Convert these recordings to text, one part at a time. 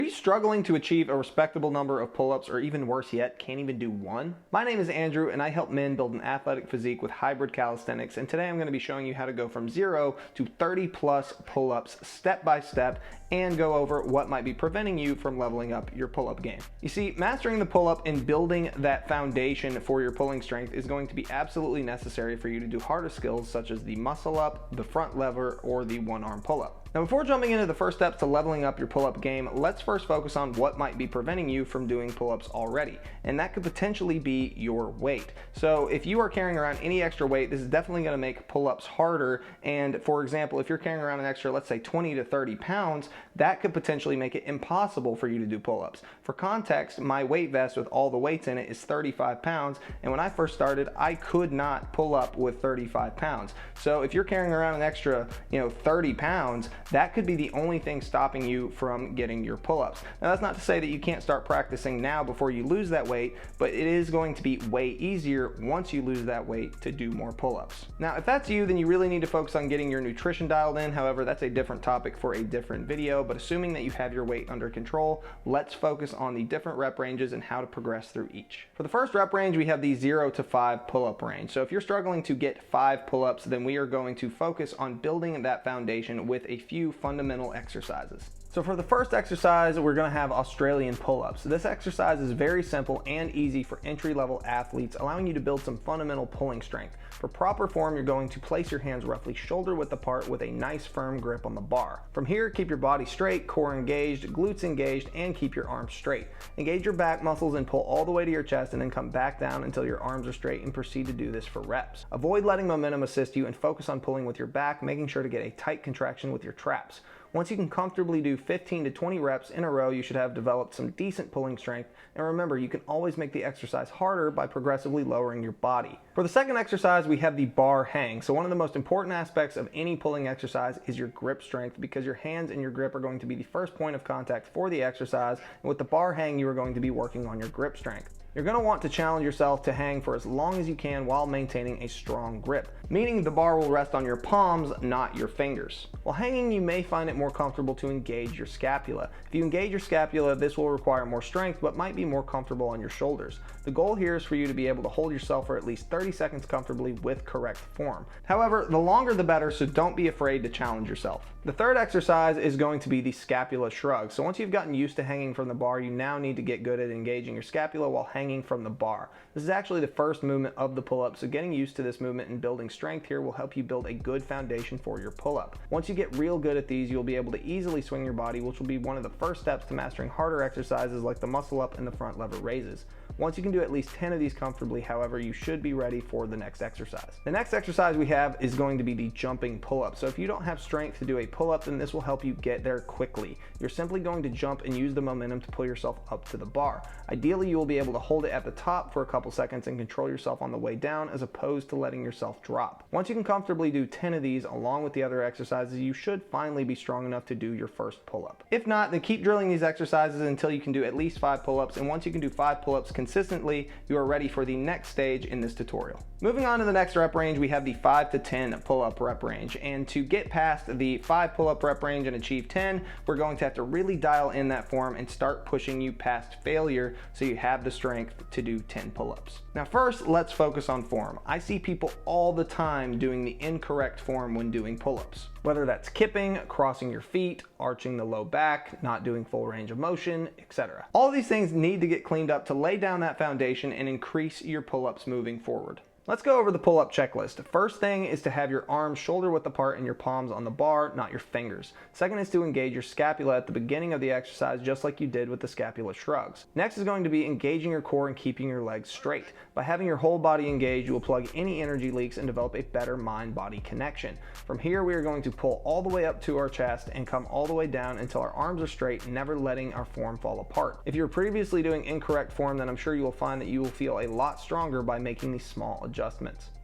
Are you struggling to achieve a respectable number of pull-ups, or even worse yet, can't even do one? My name is Andrew and I help men build an athletic physique with hybrid calisthenics, and today I'm going to be showing you how to go from 0 to 30 plus pull-ups step by step and go over what might be preventing you from leveling up your pull-up game. You see, mastering the pull-up and building that foundation for your pulling strength is going to be absolutely necessary for you to do harder skills such as the muscle up, the front lever, or the one-arm pull-up. Now, before jumping into the first steps to leveling up your pull-up game, let's first focus on what might be preventing you from doing pull-ups already, and that could potentially be your weight. So if you are carrying around any extra weight, this is definitely going to make pull-ups harder. And for example, if you're carrying around an extra, let's say 20 to 30 pounds, that could potentially make it impossible for you to do pull-ups. For context, my weight vest with all the weights in it is 35 pounds, and when I first started, I could not pull up with 35 pounds. So if you're carrying around an extra, 30 pounds, that could be the only thing stopping you from getting your pull-ups. Now, that's not to say that you can't start practicing now before you lose that weight, but it is going to be way easier once you lose that weight to do more pull-ups. Now, if that's you, then you really need to focus on getting your nutrition dialed in. However, that's a different topic for a different video, but assuming that you have your weight under control, let's focus on the different rep ranges and how to progress through each. For the first rep range, we have the 0 to 5 pull-up range. So if you're struggling to get 5 pull-ups, then we are going to focus on building that foundation with a few fundamental exercises. So for the first exercise, we're going to have Australian pull-ups. This exercise is very simple and easy for entry-level athletes, allowing you to build some fundamental pulling strength. For proper form, you're going to place your hands roughly shoulder width apart with a nice firm grip on the bar. From here, keep your body straight, core engaged, glutes engaged, and keep your arms straight. Engage your back muscles and pull all the way to your chest, and then come back down until your arms are straight, and proceed to do this for reps. Avoid letting momentum assist you and focus on pulling with your back, making sure to get a tight contraction with your traps. Once you can comfortably do 15 to 20 reps in a row, you should have developed some decent pulling strength. And remember, you can always make the exercise harder by progressively lowering your body. For the second exercise, we have the bar hang. So one of the most important aspects of any pulling exercise is your grip strength, because your hands and your grip are going to be the first point of contact for the exercise. And with the bar hang, you are going to be working on your grip strength. You're going to want to challenge yourself to hang for as long as you can while maintaining a strong grip, meaning the bar will rest on your palms, not your fingers. While hanging, you may find it more comfortable to engage your scapula. If you engage your scapula, this will require more strength, but might be more comfortable on your shoulders. The goal here is for you to be able to hold yourself for at least 30 seconds comfortably with correct form. However, the longer the better, so don't be afraid to challenge yourself. The third exercise is going to be the scapula shrug. So once you've gotten used to hanging from the bar, you now need to get good at engaging your scapula while hanging from the bar. This is actually the first movement of the pull-up, so getting used to this movement and building strength here will help you build a good foundation for your pull-up. Once you get real good at these, you'll be able to easily swing your body, which will be one of the first steps to mastering harder exercises like the muscle up and the front lever raises. Once you can do at least 10 of these comfortably, however, you should be ready for the next exercise. The next exercise we have is going to be the jumping pull-up. So if you don't have strength to do a pull-up, then this will help you get there quickly. You're simply going to jump and use the momentum to pull yourself up to the bar. Ideally, you will be able to hold it at the top for a couple seconds and control yourself on the way down, as opposed to letting yourself drop. Once you can comfortably do 10 of these along with the other exercises, you should finally be strong enough to do your first pull-up. If not, then keep drilling these exercises until you can do at least 5 pull-ups, and once you can do 5 pull-ups consistently, you are ready for the next stage in this tutorial. Moving on to the next rep range, we have the 5 to 10 pull-up rep range, and to get past the 5 pull-up rep range and achieve 10, we're going to have to really dial in that form and start pushing you past failure so you have the strength to do 10 pull-ups. Now first, let's focus on form. I see people all the time doing the incorrect form when doing pull-ups. Whether that's kipping, crossing your feet, arching the low back, not doing full range of motion, etc. All of these things need to get cleaned up to lay down that foundation and increase your pull-ups moving forward. Let's go over the pull-up checklist. First thing is to have your arms shoulder width apart and your palms on the bar, not your fingers. Second is to engage your scapula at the beginning of the exercise, just like you did with the scapula shrugs. Next is going to be engaging your core and keeping your legs straight. By having your whole body engaged, you will plug any energy leaks and develop a better mind-body connection. From here, we are going to pull all the way up to our chest and come all the way down until our arms are straight, never letting our form fall apart. If you were previously doing incorrect form, then I'm sure you will find that you will feel a lot stronger by making these small adjustments.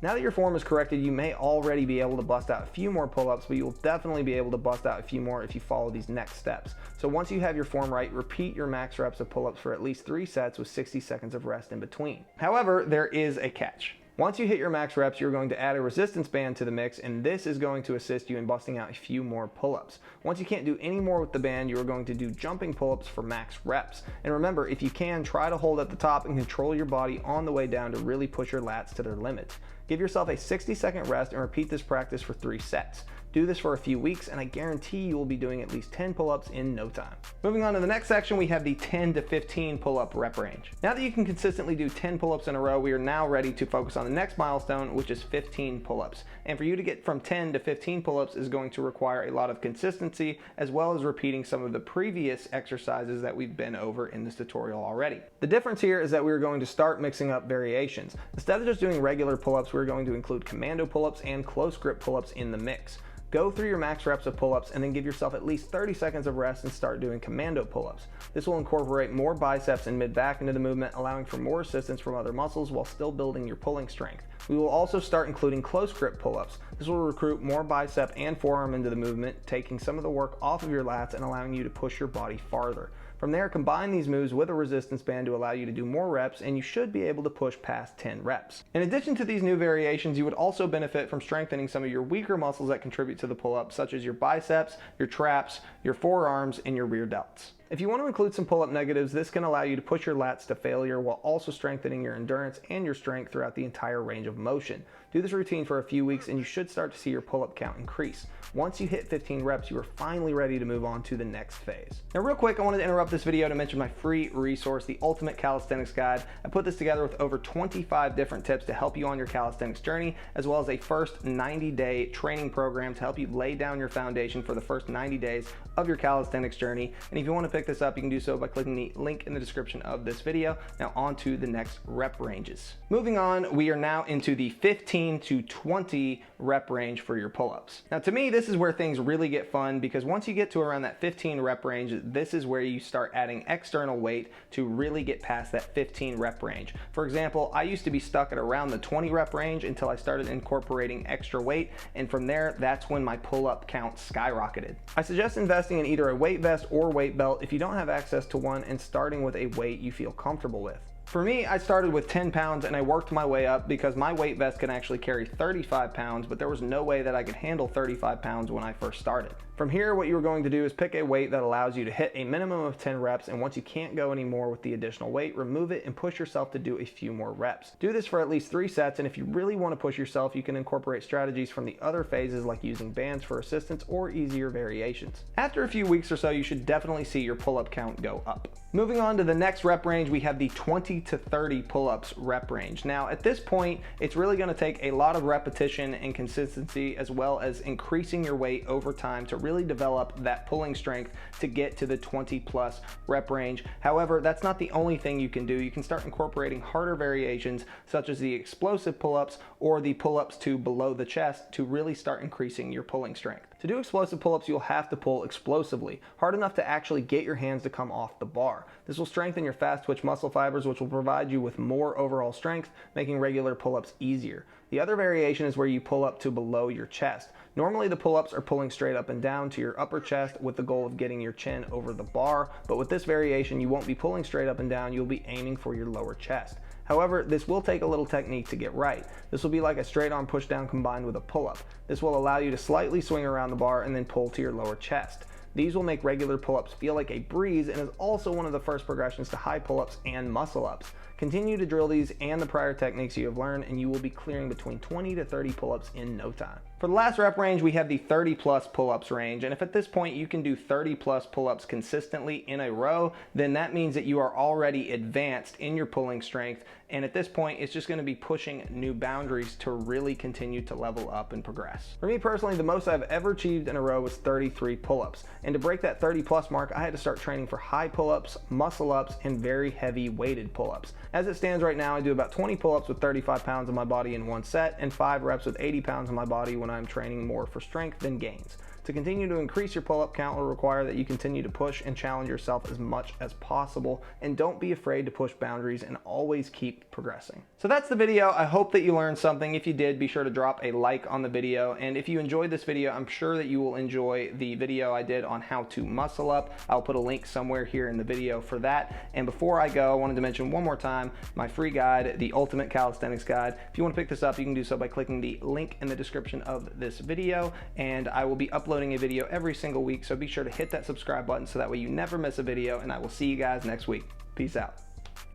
Now that your form is corrected, you may already be able to bust out a few more pull-ups, but you will definitely be able to bust out a few more if you follow these next steps. So once you have your form right, repeat your max reps of pull-ups for at least 3 sets with 60 seconds of rest in between. However, there is a catch. Once you hit your max reps, you're going to add a resistance band to the mix, and this is going to assist you in busting out a few more pull-ups. Once you can't do any more with the band, you are going to do jumping pull-ups for max reps. And remember, if you can, try to hold at the top and control your body on the way down to really push your lats to their limits. Give yourself a 60-second rest and repeat this practice for 3 sets. Do this for a few weeks and I guarantee you will be doing at least 10 pull-ups in no time. Moving on to the next section, we have the 10 to 15 pull-up rep range. Now that you can consistently do 10 pull-ups in a row, we are now ready to focus on the next milestone, which is 15 pull-ups. And for you to get from 10 to 15 pull-ups is going to require a lot of consistency, as well as repeating some of the previous exercises that we've been over in this tutorial already. The difference here is that we're going to start mixing up variations. Instead of just doing regular pull-ups, we're going to include commando pull-ups and close grip pull-ups in the mix. Go through your max reps of pull-ups and then give yourself at least 30 seconds of rest and start doing commando pull-ups. This will incorporate more biceps and mid-back into the movement, allowing for more assistance from other muscles while still building your pulling strength. We will also start including close grip pull-ups. This will recruit more bicep and forearm into the movement, taking some of the work off of your lats and allowing you to push your body farther. From there, combine these moves with a resistance band to allow you to do more reps, and you should be able to push past 10 reps. In addition to these new variations, you would also benefit from strengthening some of your weaker muscles that contribute to the pull-up, such as your biceps, your traps, your forearms, and your rear delts. If you want to include some pull-up negatives, this can allow you to push your lats to failure while also strengthening your endurance and your strength throughout the entire range of motion. Do this routine for a few weeks and you should start to see your pull-up count increase. Once you hit 15 reps, you are finally ready to move on to the next phase. Now real quick, I wanted to interrupt this video to mention my free resource, the Ultimate Calisthenics Guide. I put this together with over 25 different tips to help you on your calisthenics journey, as well as a first 90-day training program to help you lay down your foundation for the first 90 days of your calisthenics journey. And if you want to pick this up, you can do so by clicking the link in the description of this video. Now on to the next rep ranges. Moving on, we are now into the 15 to 20 rep range for your pull-ups. Now to me, this is where things really get fun, because once you get to around that 15 rep range, this is where you start adding external weight to really get past that 15 rep range. For example, I used to be stuck at around the 20 rep range until I started incorporating extra weight, and from there, that's when my pull-up count skyrocketed. I suggest investing in either a weight vest or weight belt if you don't have access to one, and starting with a weight you feel comfortable with. For me, I started with 10 pounds and I worked my way up because my weight vest can actually carry 35 pounds, but there was no way that I could handle 35 pounds when I first started. From here, what you're going to do is pick a weight that allows you to hit a minimum of 10 reps, and once you can't go anymore with the additional weight, remove it and push yourself to do a few more reps. Do this for at least 3 sets, and if you really want to push yourself, you can incorporate strategies from the other phases like using bands for assistance or easier variations. After a few weeks or so, you should definitely see your pull-up count go up. Moving on to the next rep range, we have the 20 to 30 pull-ups rep range. Now at this point, it's really going to take a lot of repetition and consistency, as well as increasing your weight over time to really develop that pulling strength to get to the 20 plus rep range. However, that's not the only thing you can do. You can start incorporating harder variations such as the explosive pull-ups or the pull-ups to below the chest to really start increasing your pulling strength. To do explosive pull-ups, you'll have to pull explosively, hard enough to actually get your hands to come off the bar. This will strengthen your fast twitch muscle fibers, which will provide you with more overall strength, making regular pull-ups easier. The other variation is where you pull up to below your chest. Normally the pull-ups are pulling straight up and down to your upper chest with the goal of getting your chin over the bar, but with this variation you won't be pulling straight up and down, you'll be aiming for your lower chest. However, this will take a little technique to get right. This will be like a straight arm push down combined with a pull-up. This will allow you to slightly swing around the bar and then pull to your lower chest. These will make regular pull-ups feel like a breeze and is also one of the first progressions to high pull-ups and muscle-ups. Continue to drill these and the prior techniques you have learned, and you will be clearing between 20 to 30 pull-ups in no time. For the last rep range, we have the 30 plus pull-ups range, and if at this point you can do 30 plus pull-ups consistently in a row, then that means that you are already advanced in your pulling strength, and at this point it's just going to be pushing new boundaries to really continue to level up and progress. For me personally, the most I've ever achieved in a row was 33 pull-ups, and to break that 30 plus mark, I had to start training for high pull-ups, muscle-ups, and very heavy weighted pull-ups. As it stands right now, I do about 20 pull-ups with 35 pounds on my body in one set, and 5 reps with 80 pounds on my body when I'm training more for strength than gains. To continue to increase your pull-up count will require that you continue to push and challenge yourself as much as possible, and don't be afraid to push boundaries and always keep progressing. So that's the video. I hope that you learned something. If you did, be sure to drop a like on the video, and if you enjoyed this video, I'm sure that you will enjoy the video I did on how to muscle up. I'll put a link somewhere here in the video for that. And before I go, I wanted to mention one more time my free guide, the Ultimate Calisthenics Guide. If you want to pick this up, you can do so by clicking the link in the description of this video, and I will be uploading a video every single week, so be sure to hit that subscribe button so that way you never miss a video, and I will see you guys next week. Peace out.